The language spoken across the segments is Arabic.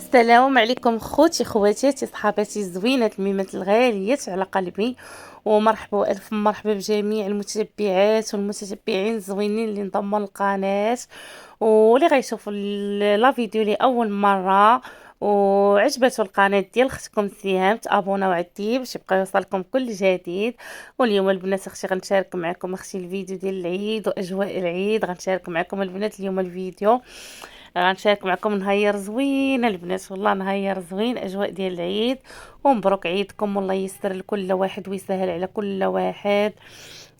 السلام عليكم خوتي خواتاتي صحاباتي الزوينات الميمات الغاليات على قلبي، ومرحبا والف مرحبا بجميع المتتبعات والمتتبعين الزوينين اللي انضموا للقناه واللي غيشوفوا لا فيديو لاول مره وعجبته القناه ديال اختكم سهام تابوناو عندي باش يبقى يوصلكم كل جديد. واليوم البنات اختي غنشارك معكم اختي الفيديو ديال العيد واجواء العيد، غنشارك معكم البنات اليوم الفيديو غنشارك معكم نهير زوين البنات، والله نهير زوين اجواء ديال العيد. ومبروك عيدكم والله يسر لكل واحد ويسهل على كل واحد.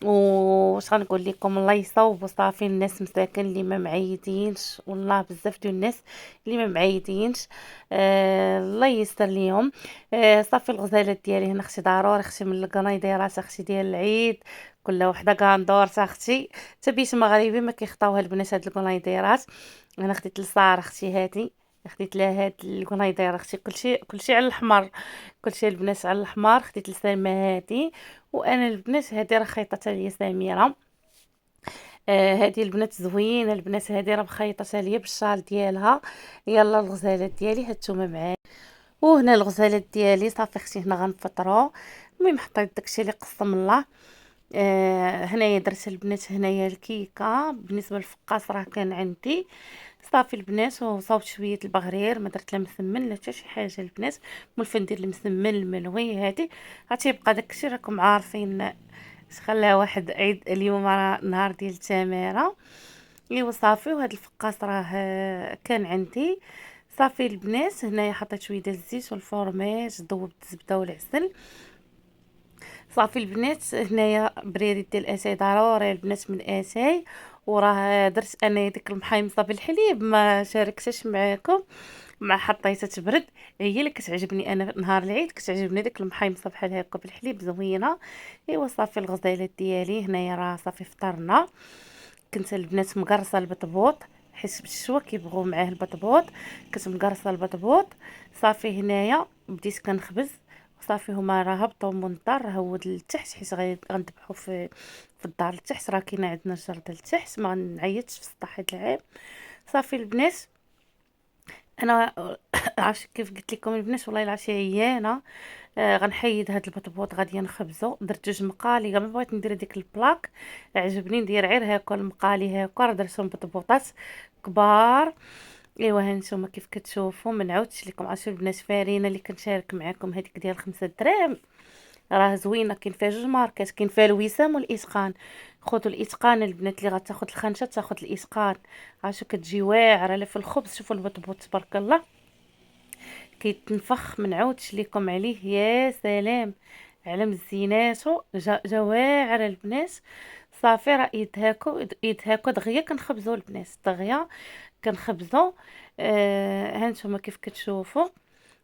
واش غنقول لكم، الله يصوب صافي الناس مساكن اللي ما معيدينش، والله بزاف ديال الناس اللي ما معيدينش. الله يسر ليهم. صافي الغزالات ديالي هنا اختي ضروري اختي من القنيديرات اختي ديال العيد، كل وحده كندور اختي تبيت مغربي ما كيخطاوها البنات هاد القنيديرات. انا خديت لساره اختي هادي، خديت لها هاد القنيدير اختي كلشي على الاحمر، كلشي البنات على الاحمر. خديت لسلمى هادي، وانا البنات هادي راه خيطتها ليا سميره. هادي البنات زوينه البنات، هادي راه مخيطتها ليا بالشال ديالها. يلا الغزالات ديالي هانتوما معايا، وهنا الغزالات ديالي صافي اختي هنا غنفطروا. المهم حطيت داكشي اللي قسم الله. هنايا درت البنات هنايا الكيكه. بالنسبه للفقاس راه كان عندي صافي البنات، وصاوبت شويه البغرير، ما درت لا مسمن لا حتى شي حاجه البنات. مولفه ندير المسمن الملوي هادي غتيبقى داكشي راكم عارفين. خلاها واحد عيد اليوم راه نهار ديال التماره. ايوا صافي، وهاد الفقاس راه كان عندي. صافي البنات هنايا حطيت شويه ديال الزيت والفورماج، ذوبت الزبده والعسل. صافي البنات هنايا بريريت ديال اتاي ضروري البنات من اتاي. وراه درت انا ديك المحيمصه بالحليب ما شاركتش معاكم، مع حطيتها تبرد. هي اللي كتعجبني انا نهار العيد، كتعجبني ديك المحيمصه بحال هكا بالحليب زوينه. ايوا صافي الغزالات ديالي هنايا راه صافي فطرنا. كنت البنات مقرصه البطبوط حيت بالشوا كيبغوا معاه البطبوط، كنت مقرصه البطبوط. صافي هنايا بديت كنخبز. صافي هما راه هبطوا من الدار، هود لتحت حيت غنذبحوا في الدار لتحت، راه كاينه عندنا الجرده لتحت، ما غنعيطش في السطح هاد العام. صافي البنات انا عرفتي كيف قلت لكم البنات، والله العشيه عيانه. غنحيد هاد البطبوط غادي نخبزو. درت جوج مقالي، ما بغيت ندير ديك البلاك، عجبني ندير غير هكا المقالي هكا، راه درتهم بطبوطات كبار. ايوا هانتوما كيف كتشوفوا، ما نعاودش لكم. عرفتوا البنات فارينه اللي كنشارك معكم هذيك ديال 5 دراهم، راه زوينه. كاين فيها جوج ماركات، كاين فيها الوسام والاتقان. خذوا الاتقان البنات، اللي غتاخذ الخنشه تاخذ الاتقان. عرفتوا كتجي واعره لا في الخبز. شوفوا البطبوط تبارك الله كيتنفخ، ما نعاودش لكم عليه. يا سلام على مزيناتو، جا واعر البنات. صافي راه يدهاكو دغيا كنخبزو البنات، دغيا كنخبزو. هانتوما كيف كتشوفوا.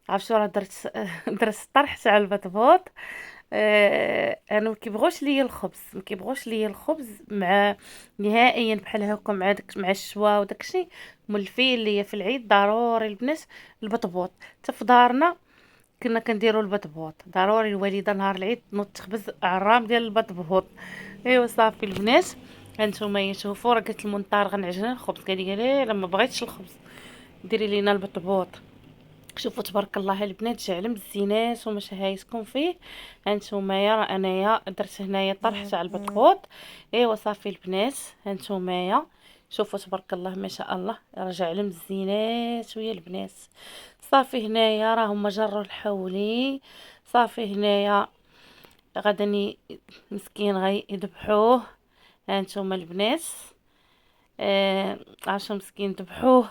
عرفتوا راه درت درت الطرح تاع البطبوط. انا ما كيبغوش ليا الخبز، ما كيبغوش ليا الخبز مع نهائيا بحال هكا مع داك مع الشوا وداكشي. مولفين ليا في العيد ضروري البنات البطبوط. حتى في دارنا كنا كنديروا البطبوط ضروري، الوالده نهار العيد تنوض تخبز عرام ديال البطبوط. ايوا صافي البنات هانتوما شوفوا، راه قالت المنطار غنعجن الخبز، قال لي لا ما بغيتش الخبز، ديري لينا البطبوط. شوفوا تبارك الله البنات جعل مزينات وما شهايتكم فيه. هانتوما راه انايا درت هنايا طرح تاع البطبوط. ايوا صافي البنات هانتوما شوفوا تبارك الله ما شاء الله رجع مزينات ويا البنات. صافي هنايا راه هما جروا الحولي. صافي هنايا غادي مسكين غيذبحوه. هانتوما البنات عاشو مسكين ذبحوه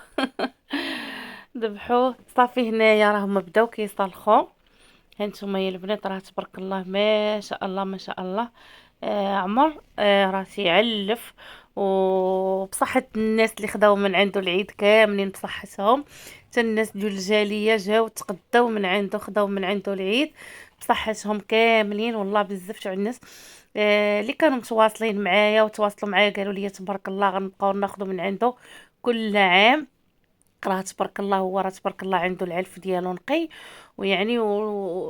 ذبحوه. صافي هنايا راه هما بداو كيصلخوا. هانتوما يا البنات راه تبارك الله ما شاء الله ما شاء الله. عمر راه تيعلف، وبصحة الناس اللي خداو من عنده العيد كاملين بصحتهم. حتى الناس ديال الجاليه جاو تقداو من عنده، خداو من عنده العيد بصحتهم كاملين. والله بزاف تاع الناس اللي كانوا متواصلين معايا وتواصلوا معايا قالوا لي تبارك الله غنبقاو ناخذوا من عنده كل عام. راه تبارك الله هو راه تبارك الله عنده العلف ديالو نقي. ويعني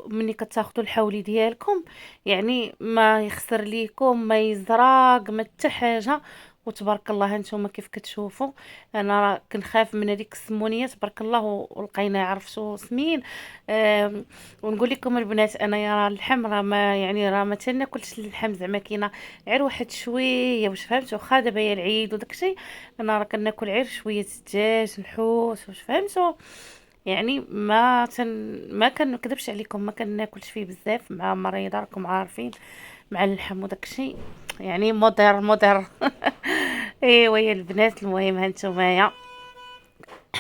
ملي كتاخذوا الحولي ديالكم يعني ما يخسر ليكم ما يزراق ما حتى حاجه. وتبارك الله هانتوما كيف كتشوفوا. انا راه كنخاف من هذيك السمونيه تبارك الله، ولقينا عرفتو سمين. آم، ونقول لكم البنات انا يا راه اللحم راه ما يعني راه ما تناكلش اللحم، زعما كاينه غير واحد شويه واش فهمتوا، واخا دابا هي العيد وداكشي انا راه كناكل غير شويه الدجاج الحوت واش فهمتوا. يعني ما كنكذبش عليكم، ما كناكلش فيه بزاف مع مريضه راكم عارفين، مع اللحم وداكشي. يعني مودر. ايوا يا البنات، المهم هانتومايا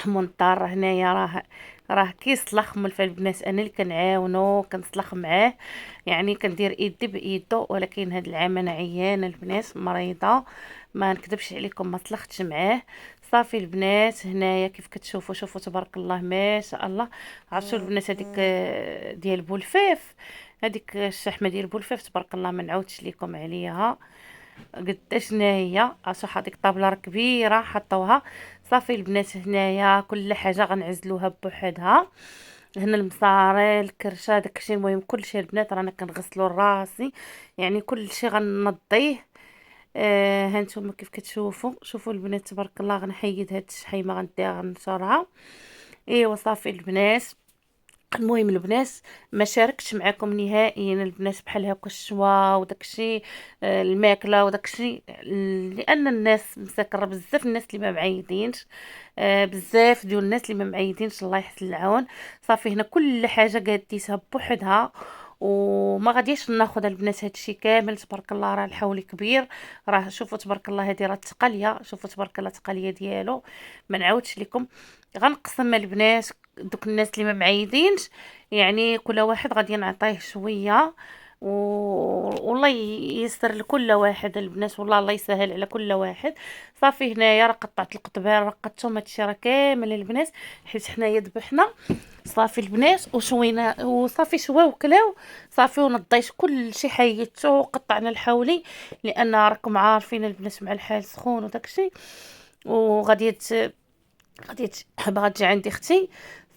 منطار هنايا راه كيصلخ من البنات، انا اللي كنعاونو كنصلخ معاه، يعني كندير ايدي بايدو. ولكن هاد العام انا عيانه البنات مريضه، ما نكذبش عليكم ما صلختش معاه. صافي البنات هنايا كيف كتشوفوا، شوفوا تبارك الله ما شاء الله. عرفتوا البنات هذيك ديال بولفيف، هذيك الشحمه ديال بولفيف تبارك الله ما نعاودش لكم عليها قداش هي. عرفتوا هذيك الطابله راه كبيره حطوها. صافي البنات هنايا كل حاجه غنعزلوها بوحدها، هنا المصاري الكرشه داكشي، المهم كلشي البنات رانا كنغسلو راسي، يعني كلشي غنضيه. هانتوما كيف كتشوفوا، شوفوا البنات تبارك الله غنحيد هاد الشحيمه غنديها غنشرها. ايوا صافي البنات، المهم البنات ما شاركتش معكم نهائيا البنات بحال هكا الشوا وداكشي، الماكله وداكشي، لان الناس مساكره بزاف، الناس اللي ما معيدينش، بزاف ديال الناس اللي ما معيدينش الله يحسن العون. صافي هنا كل حاجه قاديتها بوحدها، وما غاديش ناخذ البنات هادشي كامل تبارك الله، راه الحول كبير. راه شوفوا تبارك الله هذه راه التقاليه، شوفوا تبارك الله التقاليه ديالو ما نعاودش لكم. غنقسم البنات دوك الناس اللي ما معيدينش، يعني كل واحد غادي نعطيه شويه، و... والله ييسر لكل واحد البنات، والله الله يسهل على كل واحد. صافي هنايا راه قطعت القطبان رقدتهم هادشي راه كامل البنات، حيت حنايا ذبحنا. صافي البنات وشوينا وصافي شوا وكلاو. صافي ونضيت كل شيء حيدته وقطعنا الحولي، لان راكم عارفين البنات مع الحال سخون وداكشي. وغادي بغات تجي عندي اختي.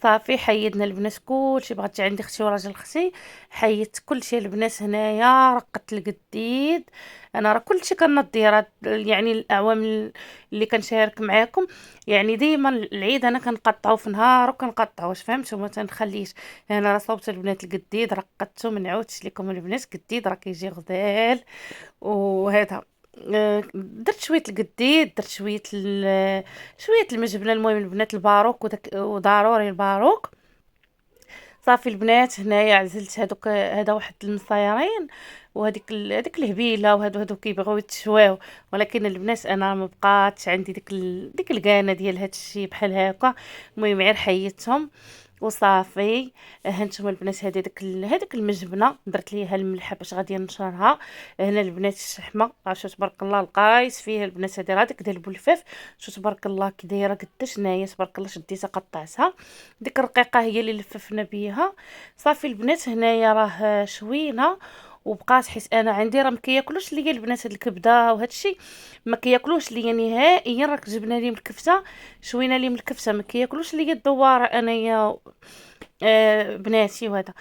صافي حيدنا البنات كلشي، بغات تجي عندي اختي وراجل اختي، حيدت كلشي البنات هنايا رقدت القديد. انا راه كلشي كنضي، راه يعني الاعوام اللي كنشارك معاكم، يعني ديما العيد انا كنقطعو في نهار وكنقطعو واش فهمتوا، ما تنخليش. انا راه صوبت البنات القديد رقدتو، ما نعاودش لكم البنات قديد راه كيجي غزال. وهذا درت شويه القديد، درت شويه المجبنه، المهم البنات الباروك وداك وضروري الباروك. صافي البنات هنايا عزلت هذا واحد المصايرين، وهذيك هذيك الهبيله، وهادو كيبغيو يتشواو. ولكن البنات انا ما بقاتش عندي ديك الكانه ديال هاد الشيء بحال هكا، المهم غير حيدتهم وصافي. هانتوما البنات هذيك المجبنه درت ليها الملحه باش غادي نشرها. هنا البنات الشحمه عرفتوا تبارك الله لقيت فيها البنات هذيك ديال البلفاف، شو تبارك الله كي دايره قداش نايا تبارك الله، شديتها قطعتها. ديك الرقيقه هي اللي لففنا بيها. صافي البنات هنايا راه شوينه وبقات، حيت انا عندي راه ما كياكلوش ليا البنات هاد الكبده وهاد الشيء، ما كياكلوش ليا نهائيا. راك جبنا لي من الكفته، شوينا لي من الكفته، ما كياكلوش ليا الدواره انايا بناتي. وهذا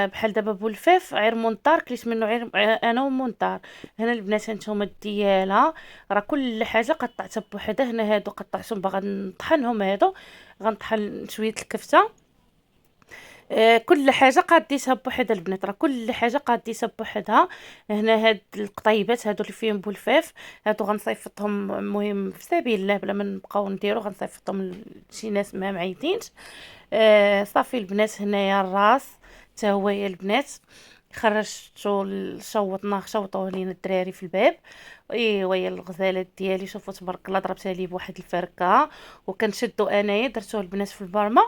بحال دابا بولفيف غير مونطار كليت منه غير انا ومونطار. هنا البنات هانتوما الدياله راه كل حاجه قطعتها بوحدها. هنا هادو قطعتهم باغا نطحنهم، هادو غنطحن شويه الكفته. كل حاجه قاديتها بوحدها البنات، راه كل حاجه قاديتها بوحدها. هنا هاد القطيبات هادو اللي فيهم بولفاف، هادو غنصيفطهم المهم في سبيل الله بلا ما نبقاو نديرو، غنصيفطهم لشي ناس ما معيدينش. صافي البنات هنايا الراس حتى هو يا البنات خرجتو شوطوه لينا الدراري في الباب. ايوا يا الغزالات ديالي، شوفوا تبارك الله ضربتها لي بواحد الفركه، وكنشدو انايا درتوه البنات في البرمه.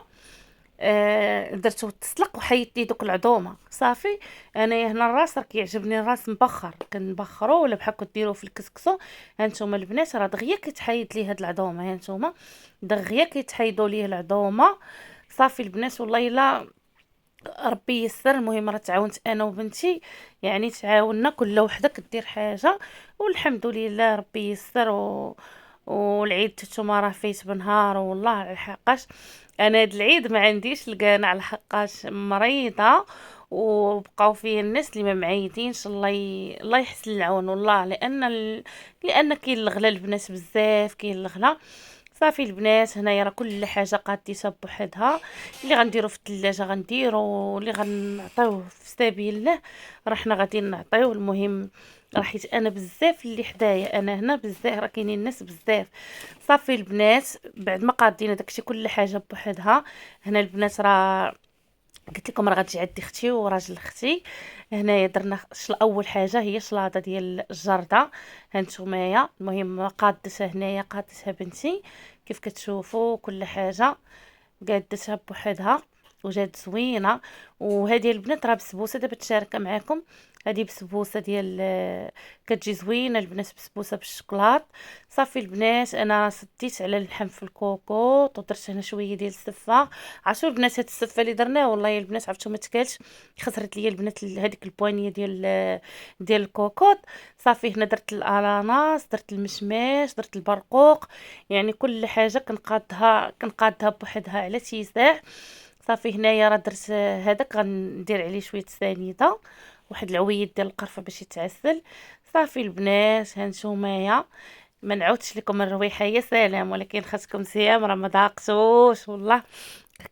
درتو تسلق وحيدت لي دوك العظومه. صافي انا هنا الراس راه كيعجبني الراس مبخر، كنبخرو ولا بحال كديروا في الكسكسو. هانتوما البنات راه دغيا كيتحيد ليه هاد العظومه، هانتوما دغيا كيتحيدوا ليه العظومه. صافي البنات والله الا ربي يسر، المهم راه تعاونت انا وبنتي، يعني تعاوننا كل وحده كدير حاجه، والحمد لله ربي يسر. والعيد نتوما راه فايت بنهار، والله لحقاش انا هاد العيد ما عنديش القناع لحقاش مريضه، وبقاو فيه الناس اللي ما معيدينش. الله يحسن العون والله، لان كاين الغلا البنات بزاف، كاين الغلا. صافي البنات، هنايا راه كل حاجه قاديتها بوحدها. اللي غنديرو في الثلاجه غنديرو، واللي غنعطيوه في سبيل الله راه حنا غاديين نعطيوه. المهم راه حيت انا بزاف اللي حدايا، انا هنا بزاف، راه كاينين الناس بزاف. صافي البنات، بعد ما قادينا داكشي كل حاجه بوحدها، هنا البنات راه قلت لكم راه غتجي عندي اختي وراجل اختي. هنايا درنا اول حاجه هي شلاضه ديال الجرده، هانتومايا. المهم قادتها هنايا، قادتها بنتي كيف كتشوفوا كل حاجه قادتها بوحدها وجات زوينه. وهذه البنات راه بسبوسه دابا تشاركها معكم. هذه بسبوسه ديال كتجي زوينه البنات، بسبوسه بالشوكولات. صافي البنات، انا سديت على اللحم في الكوكوط ودرت هنا شويه ديال السفه. عرفتوا البنات هاد السفه اللي درناه والله يا البنات عرفتوا ما تكالش، خسرت ليا البنات هذيك البوانيه ديال الكوكوط. صافي هنا درت الاناناس، درت المشماش، درت البرقوق، يعني كل حاجه كنقادها بوحدها على تيساع. صافي هنايا راه درت هذاك غندير عليه شويه سنيده، واحد العويد ديال القرفه باش يتعسل. صافي البنات، هانتومايا ما نعاودش لكم الرويحه يا سلام، ولكن خاصكم صيام راه ما ذاقتوش والله.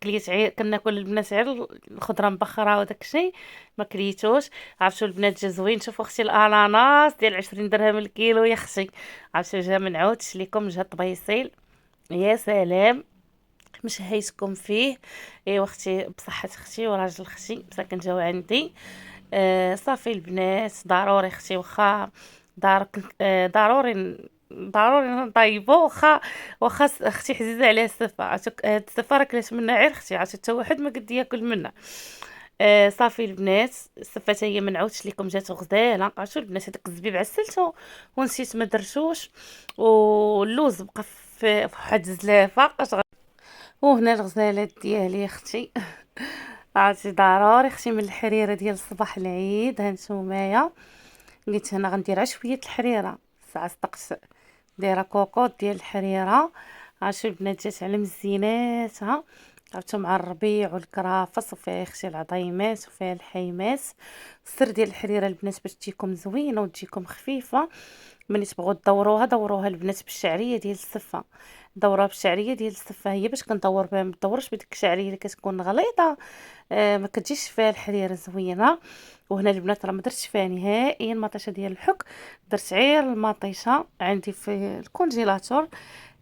كليت كناكل البنات غير الخضره مبخره وداك الشيء، ما كليتوش. عرفتوا البنات جا زوين. شوفوا اختي الاناناس ديال 20 درهم الكيلو يا اختي، عرفتوا جا ما نعاودش لكم، جا طبيصيل يا سلام، مش هيسكم فيه. ايوا اختي بصحة اختي وراجل اختي مساكن جاو عندي. صافي البنات، ضروري اختي واخا ضروري نطيبو، واخا اختي حزيزه عليها السفه. عرفتك هاد السفه راه كلات منها غير اختي، عرفتي حتى واحد ما قد ياكل منها. صافي البنات، السفه حتى هي ما نعاودش لكم، جات غزاله. عرفتوا البنات هذاك الزبيب عسلته ونسيت ما درتوش، واللوز بقى في واحد الزلافه. وهنا الغزالات ديالي اختي عرفتي ضروري اختي من الحريره ديال صباح العيد. هانتومايا قلت انا غندير على شويه الحريره، ساعه صدقت دايره كوكوط ديال الحريره. عرفتوا البنات جات على مزيناتها، عرفتوا مع الربيع والكرافس، وفيها اختي العظيمات وفيها الحيمات. السر ديال الحريره البنات باش تجيكم زوينه وتجيكم خفيفه. ملي تبغوا دوروها البنات بالشعريه ديال السفه، دوروها بالشعريه ديال السفه، هي باش كندور بها، ما تدورش بديك الشعريه اللي كتكون غليظه. ما كتجيش فيها الحريره زوينه. وهنا البنات راه ما درتش فيها نهائيا مطيشه ديال الحك، درت غير المطيشه عندي في الكونجيلاتور.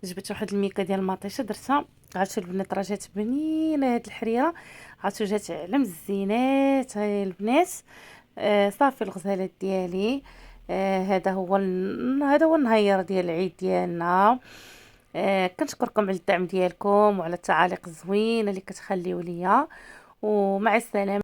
جبت واحد الميكه ديال المطيشه درتها. عرفتوا البنات راه جات بنينه هاد الحريره، عرفتوا جات على مزينات هاي البنات. صافي الغزالات ديالي. هذا هو النهير ديال العيد ديالنا. كنشكركم على الدعم ديالكم وعلى التعاليق الزوينه اللي كتخليو ليا، ومع السلامه.